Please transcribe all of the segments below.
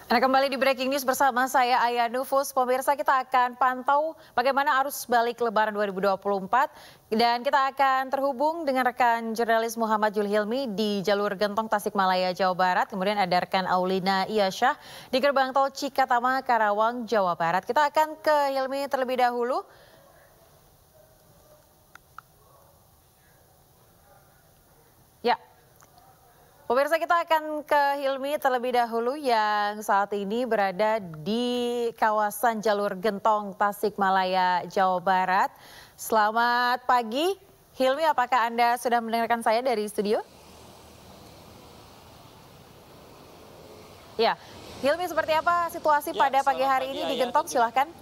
Anda kembali di Breaking News bersama saya Aya Nufus. Pemirsa, kita akan pantau bagaimana arus balik Lebaran 2024 dan kita akan terhubung dengan rekan jurnalis Muhammad Julhilmi di jalur Gentong Tasikmalaya, Jawa Barat. Kemudian ada rekan Aulina Iyasyah di gerbang tol Cikatama, Karawang, Jawa Barat. Kita akan ke Hilmi terlebih dahulu. Ya. Pemirsa, kita akan ke Hilmi terlebih dahulu yang saat ini berada di kawasan jalur Gentong Tasikmalaya, Jawa Barat. Selamat pagi, Hilmi, apakah Anda sudah mendengarkan saya dari studio? Ya, Hilmi, seperti apa situasi pada pagi hari ini di Gentong? Silahkan.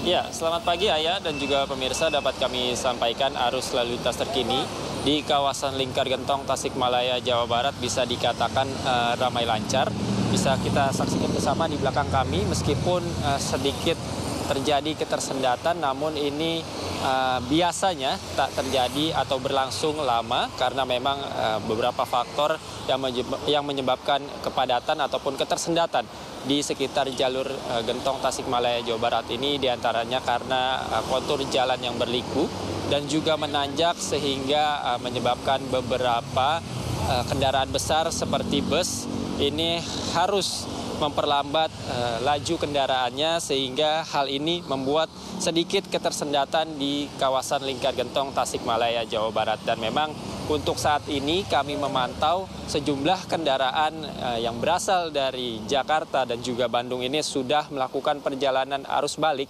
Ya, selamat pagi Ayah dan juga pemirsa, dapat kami sampaikan arus lalu lintas terkini di kawasan Lingkar Gentong Tasikmalaya, Jawa Barat bisa dikatakan ramai lancar. Bisa kita saksikan bersama di belakang kami meskipun sedikit terjadi ketersendatan, namun ini biasanya tak terjadi atau berlangsung lama karena memang beberapa faktor yang menyebabkan kepadatan ataupun ketersendatan di sekitar jalur Gentong Tasikmalaya, Jawa Barat ini, diantaranya karena kontur jalan yang berliku dan juga menanjak sehingga menyebabkan beberapa kendaraan besar seperti bus ini harus memperlambat laju kendaraannya, sehingga hal ini membuat sedikit ketersendatan di kawasan Lingkar Gentong Tasikmalaya, Jawa Barat. Dan memang untuk saat ini kami memantau sejumlah kendaraan yang berasal dari Jakarta dan juga Bandung ini sudah melakukan perjalanan arus balik,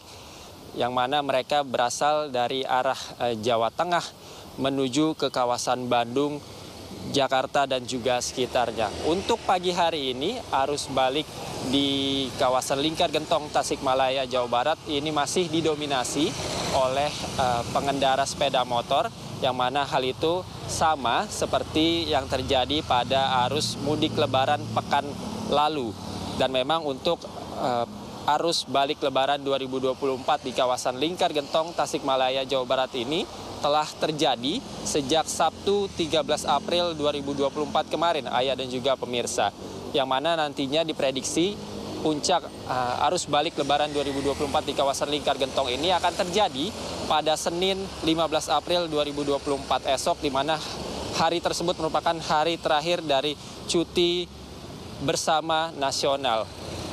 yang mana mereka berasal dari arah Jawa Tengah menuju ke kawasan Bandung, Jakarta dan juga sekitarnya. Untuk pagi hari ini arus balik di kawasan Lingkar Gentong Tasikmalaya, Jawa Barat ini masih didominasi oleh pengendara sepeda motor, yang mana hal itu sama seperti yang terjadi pada arus mudik Lebaran pekan lalu. Dan memang untuk arus balik Lebaran 2024 di kawasan Lingkar Gentong Tasikmalaya, Jawa Barat ini telah terjadi sejak Sabtu 13 April 2024 kemarin, Ayah dan juga pemirsa. Yang mana nantinya diprediksi puncak arus balik Lebaran 2024 di kawasan Lingkar Gentong ini akan terjadi pada Senin 15 April 2024 esok, di mana hari tersebut merupakan hari terakhir dari cuti bersama nasional.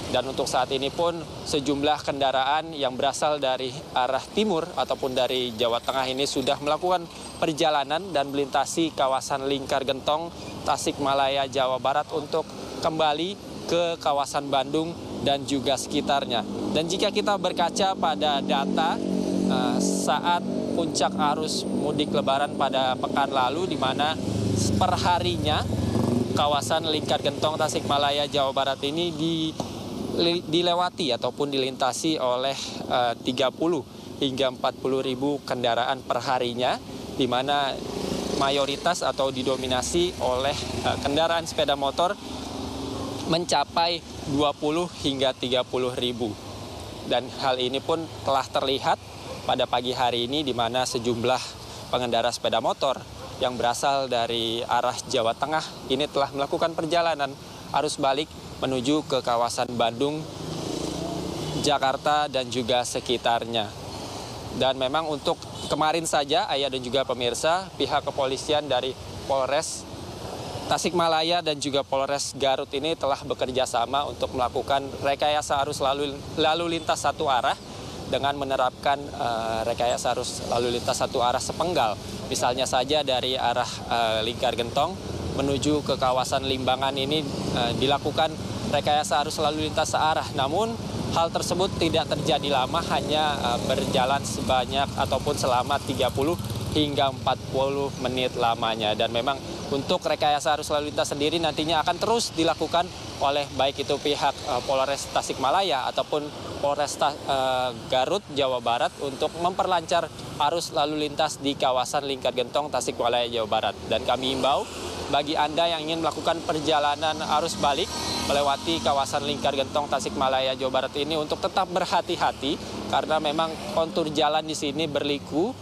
Dan untuk saat ini pun sejumlah kendaraan yang berasal dari arah timur ataupun dari Jawa Tengah ini sudah melakukan perjalanan dan melintasi kawasan Lingkar Gentong Tasikmalaya, Jawa Barat untuk kembali ke kawasan Bandung dan juga sekitarnya. Dan jika kita berkaca pada data saat puncak arus mudik Lebaran pada pekan lalu, di mana perharinya kawasan Lingkar Gentong Tasikmalaya, Jawa Barat ini dilewati ataupun dilintasi oleh 30 hingga 40 ribu kendaraan perharinya, di mana mayoritas atau didominasi oleh kendaraan sepeda motor mencapai 20 hingga 30 ribu. Dan hal ini pun telah terlihat pada pagi hari ini, di mana sejumlah pengendara sepeda motor yang berasal dari arah Jawa Tengah ini telah melakukan perjalanan arus balik menuju ke kawasan Bandung, Jakarta dan juga sekitarnya. Dan memang untuk kemarin saja, Ayah dan juga pemirsa, pihak kepolisian dari Polres Tasikmalaya dan juga Polres Garut ini telah bekerja sama untuk melakukan rekayasa arus lalu lintas satu arah dengan menerapkan rekayasa arus lalu lintas satu arah sepenggal. Misalnya saja dari arah Lingkar Gentong menuju ke kawasan Limbangan ini dilakukan rekayasa arus lalu lintas searah. Namun hal tersebut tidak terjadi lama, hanya berjalan sebanyak ataupun selama 30 hingga 40 menit lamanya. Dan memang untuk rekayasa arus lalu lintas sendiri nantinya akan terus dilakukan oleh baik itu pihak Polres Tasikmalaya ataupun Polres Garut, Jawa Barat untuk memperlancar arus lalu lintas di kawasan Lingkar Gentong Tasikmalaya, Jawa Barat. Dan kami himbau bagi Anda yang ingin melakukan perjalanan arus balik melewati kawasan Lingkar Gentong Tasikmalaya, Jawa Barat ini untuk tetap berhati-hati karena memang kontur jalan di sini berliku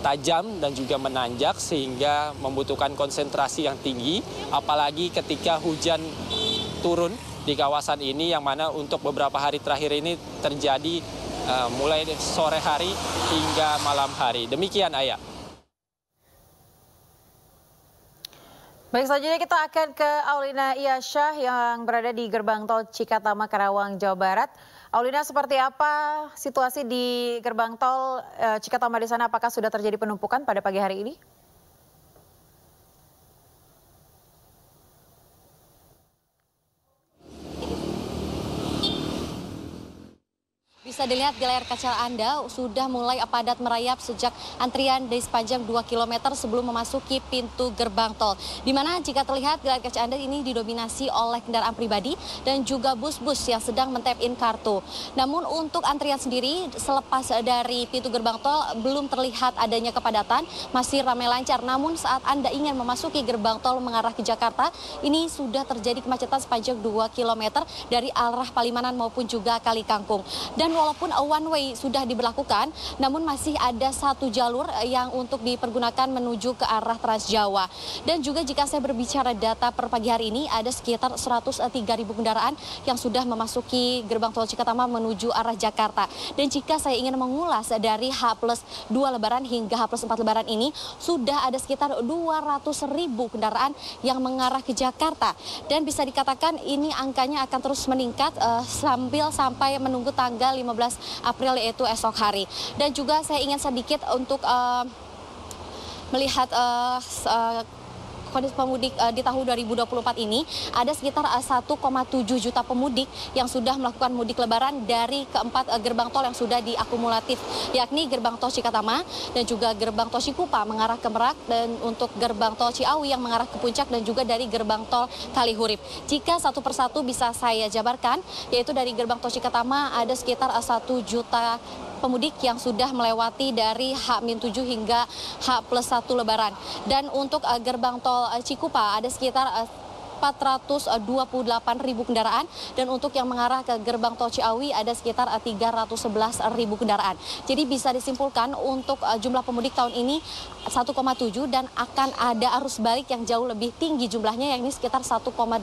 tajam dan juga menanjak sehingga membutuhkan konsentrasi yang tinggi, apalagi ketika hujan turun di kawasan ini yang mana untuk beberapa hari terakhir ini terjadi mulai sore hari hingga malam hari. Demikian, Ayah. Baik, selanjutnya kita akan ke Aulina Iyashah yang berada di gerbang tol Cikatama, Karawang, Jawa Barat. Aulina, seperti apa situasi di gerbang tol Cikatama di sana? Apakah sudah terjadi penumpukan pada pagi hari ini? Bisa dilihat di layar kaca Anda sudah mulai padat merayap sejak antrian dari sepanjang 2 km sebelum memasuki pintu gerbang tol. Di mana jika terlihat di layar kaca Anda ini didominasi oleh kendaraan pribadi dan juga bus-bus yang sedang men-tap in kartu. Namun untuk antrian sendiri selepas dari pintu gerbang tol belum terlihat adanya kepadatan, masih ramai lancar. Namun saat Anda ingin memasuki gerbang tol mengarah ke Jakarta, ini sudah terjadi kemacetan sepanjang 2 km dari arah Palimanan maupun juga Kali Kangkung. Dan walaupun one way sudah diberlakukan, namun masih ada satu jalur yang untuk dipergunakan menuju ke arah Trans Jawa. Dan juga jika saya berbicara data per pagi hari ini, ada sekitar 103.000 kendaraan yang sudah memasuki gerbang tol Cikatama menuju arah Jakarta. Dan jika saya ingin mengulas dari H+2 Lebaran hingga H+4 Lebaran ini, sudah ada sekitar 200.000 kendaraan yang mengarah ke Jakarta. Dan bisa dikatakan ini angkanya akan terus meningkat sampai menunggu tanggal 15 April yaitu esok hari. Dan juga saya ingin sedikit untuk melihat kondisi pemudik di tahun 2024 ini ada sekitar 1,7 juta pemudik yang sudah melakukan mudik lebaran dari keempat gerbang tol yang sudah diakumulatif, yakni gerbang tol Cikatama dan juga gerbang tol Cikupa mengarah ke Merak, dan untuk gerbang tol Ciawi yang mengarah ke Puncak, dan juga dari gerbang tol Kalihurip. Jika satu persatu bisa saya jabarkan, yaitu dari gerbang tol Cikatama ada sekitar 1 juta pemudik yang sudah melewati dari H-7 hingga H+1 Lebaran. Dan untuk gerbang tol Cikupa ada sekitar 428.000 kendaraan, dan untuk yang mengarah ke gerbang tol Ciawi ada sekitar 311.000 kendaraan. Jadi bisa disimpulkan untuk jumlah pemudik tahun ini 1,7, dan akan ada arus balik yang jauh lebih tinggi jumlahnya, yakni sekitar 1,87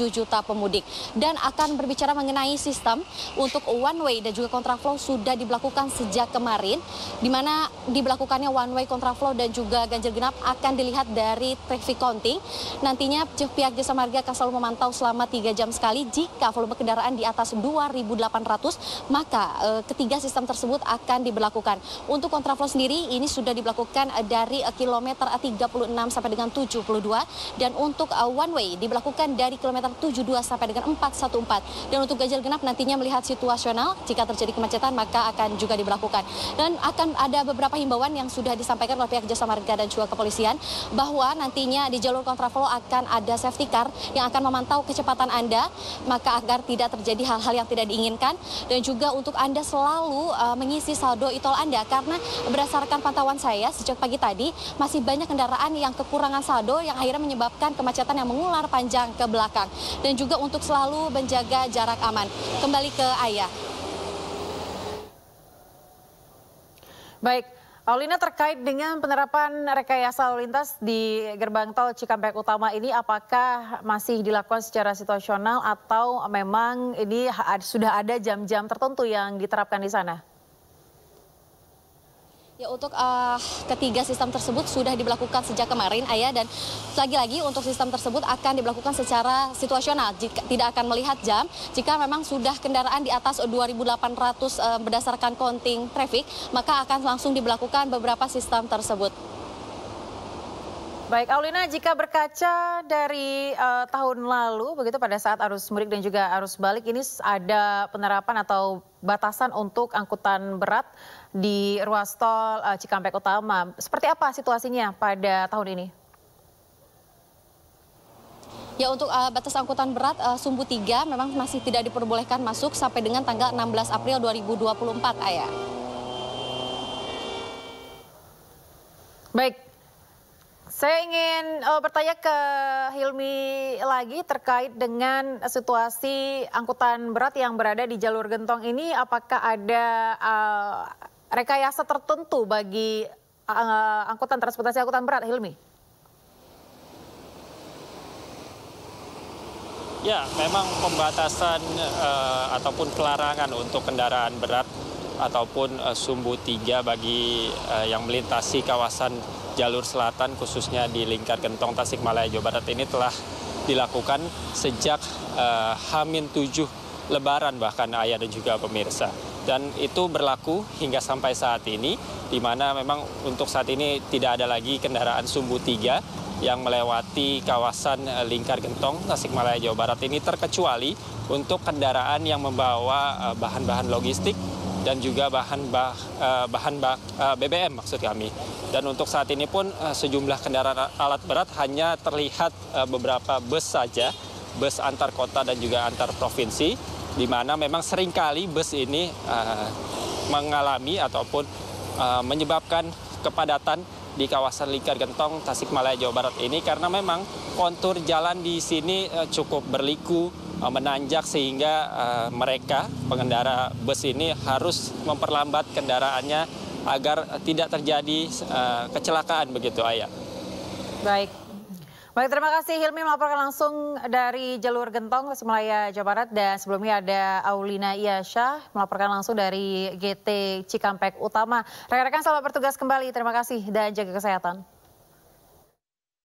juta pemudik. Dan akan berbicara mengenai sistem untuk one way dan juga kontraflow sudah diberlakukan sejak kemarin, di mana diberlakukannya one way, kontraflow dan juga ganjil genap akan dilihat dari traffic counting. Nantinya pihak Jasa Marga akan selalu memantau selama 3 jam sekali. Jika volume kendaraan di atas 2.800, maka ketiga sistem tersebut akan diberlakukan. Untuk kontraflow sendiri ini sudah diberlakukan dari kilometer 36 sampai dengan 72, dan untuk one way diberlakukan dari kilometer 72 sampai dengan 414. Dan untuk ganjil genap nantinya melihat situasional, jika terjadi kemacetan maka akan juga diberlakukan. Dan akan ada beberapa himbauan yang sudah disampaikan oleh pihak Jasa Marga dan juga kepolisian, bahwa nantinya di jalur kontraflow akan ada safety car yang akan memantau kecepatan Anda, maka agar tidak terjadi hal-hal yang tidak diinginkan. Dan juga untuk Anda selalu mengisi saldo e-tol Anda, karena berdasarkan pantauan saya sejak pagi tadi masih banyak kendaraan yang kekurangan saldo yang akhirnya menyebabkan kemacetan yang mengular panjang ke belakang. Dan juga untuk selalu menjaga jarak aman. Kembali ke Ayah. Baik, Aulina, terkait dengan penerapan rekayasa lalu lintas di gerbang tol Cikampek Utama ini, apakah masih dilakukan secara situasional atau memang ini sudah ada jam-jam tertentu yang diterapkan di sana? Ya, untuk ketiga sistem tersebut sudah diberlakukan sejak kemarin, Ayah, dan lagi-lagi untuk sistem tersebut akan diberlakukan secara situasional, tidak akan melihat jam. Jika memang sudah kendaraan di atas 2.800 berdasarkan counting traffic, maka akan langsung diberlakukan beberapa sistem tersebut. Baik, Aulina, jika berkaca dari tahun lalu, begitu pada saat arus mudik dan juga arus balik, ini ada penerapan atau batasan untuk angkutan berat di ruas tol Cikampek Utama. Seperti apa situasinya pada tahun ini? Ya, untuk batas angkutan berat Sumbu 3 memang masih tidak diperbolehkan masuk sampai dengan tanggal 16 April 2024, Ayah. Baik. Saya ingin bertanya ke Hilmi lagi terkait dengan situasi angkutan berat yang berada di jalur Gentong ini. Apakah ada rekayasa tertentu bagi angkutan transportasi angkutan berat, Hilmi? Ya, memang pembatasan ataupun pelarangan untuk kendaraan berat ataupun sumbu 3 bagi yang melintasi kawasan jalur selatan khususnya di Lingkar Gentong Tasikmalaya Jawa Barat ini telah dilakukan sejak H-7 Lebaran bahkan Ayah dan juga pemirsa. Dan itu berlaku hingga sampai saat ini, di mana memang untuk saat ini tidak ada lagi kendaraan sumbu 3 yang melewati kawasan Lingkar Gentong Tasikmalaya Jawa Barat ini, terkecuali untuk kendaraan yang membawa bahan-bahan logistik dan juga BBM maksud kami. Dan untuk saat ini pun sejumlah kendaraan alat berat hanya terlihat beberapa bus saja, bus antar kota dan juga antar provinsi, di mana memang seringkali bus ini mengalami ataupun menyebabkan kepadatan di kawasan Lingkar Gentong Tasikmalaya Jawa Barat ini, karena memang kontur jalan di sini cukup berliku, menanjak, sehingga mereka pengendara bus ini harus memperlambat kendaraannya agar tidak terjadi kecelakaan begitu, Ayah. Baik. Baik, terima kasih Hilmi melaporkan langsung dari jalur Gentong Tasikmalaya Jawa Barat, dan sebelumnya ada Aulina Iyasha melaporkan langsung dari GT Cikampek Utama. Rekan-rekan selamat bertugas kembali, terima kasih dan jaga kesehatan.